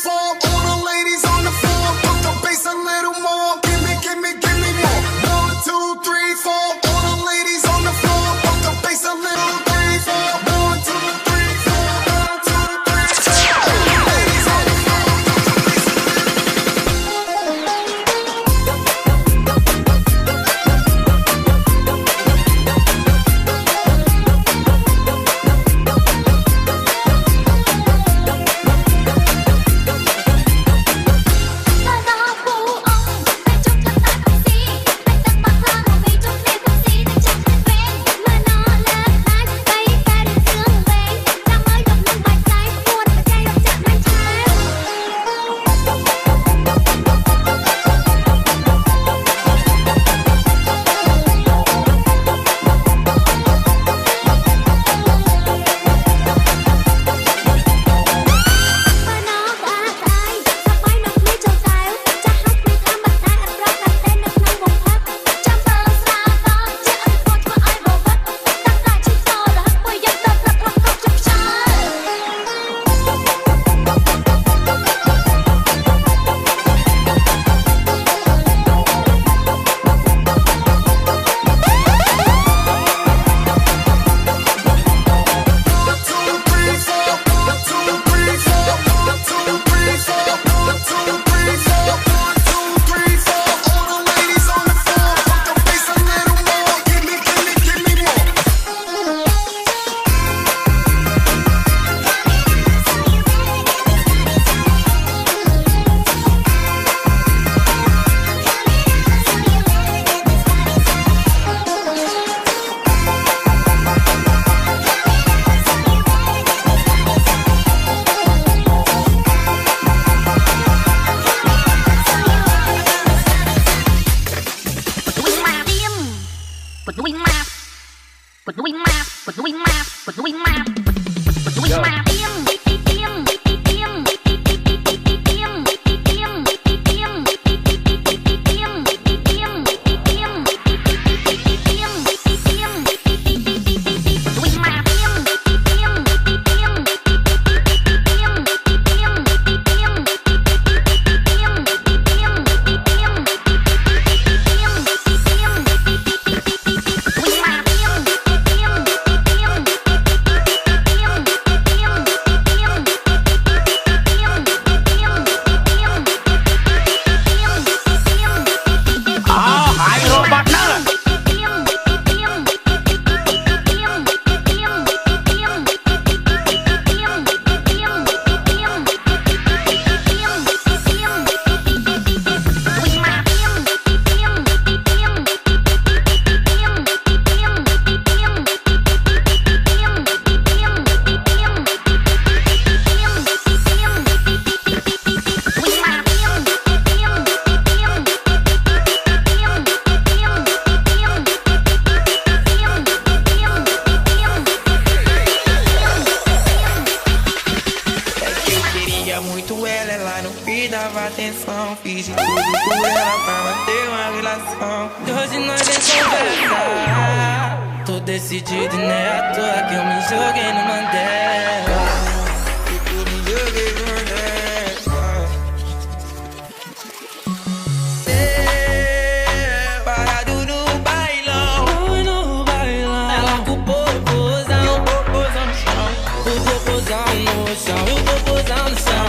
four. All the ladies on the floor, pump the bass a little more. Give me, give me, give me more. 1, 2, 3, 4. All the ladies on the floor, pump the bass a little. 3, 4. 1, 2, 3, 4. 1, 2, 3, 4. All the ladies on the floor, pump the bass a little. Fiz de tudo por ela pra manter uma relação. E hoje nós vem conversar. Tô decidido e não é à toa que eu me joguei no Mandela. Eu me joguei no Mandela. Parado no bailão. Ela com o popozão no chão. O popozão no chão. O popozão no chão.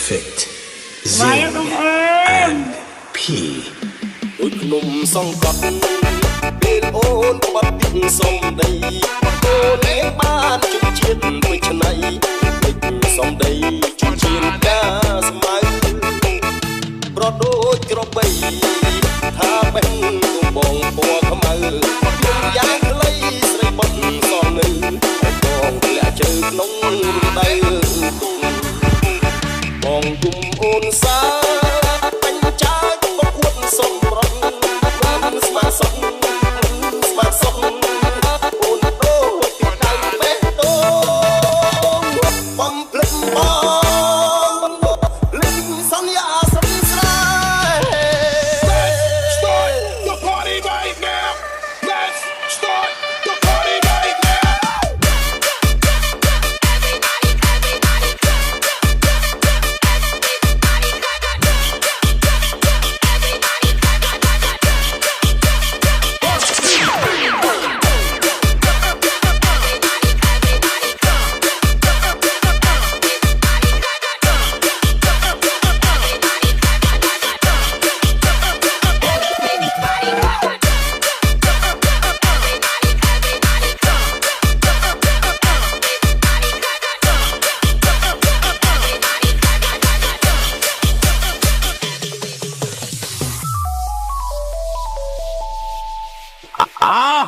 perfect. Z and P. ដូចខ្ញុំសង្កត់ពេលអូនបាត់ពីសំដីអូនឯងបានជិះជាតិមួយឆ្នៃពេចសំដីជិះជាតិកាស្មៅប្រដូចក្របីថាបេះទំបងពណ៌ខ្មៅខ្ញុំយ៉ាងខ្លីស្រីបុតសងនៅបងធ្លាក់ជើក្នុងដៃបងគុំអូនសាបញ្ញាបកួតសំប្រន់បានស្មាសុខស្មាសុខអូនដូចពីដៃបេះដូងបំភ្លឹងបងលឹងសន្យាស្រីស្រី Start the party right now. Let's start the party right now.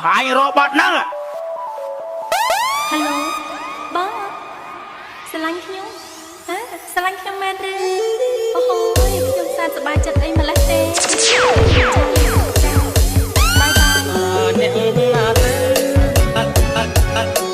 Hai robot nang ហេឡូបងស្រឡាញ់ខ្ញុំហ៎ស្រឡាញ់ខ្ញុំមែនទេអូហូយខ្ញុំសានសប្បាយចិត្តអីម្លេះទេបាយបាយអ្នកណាទៅ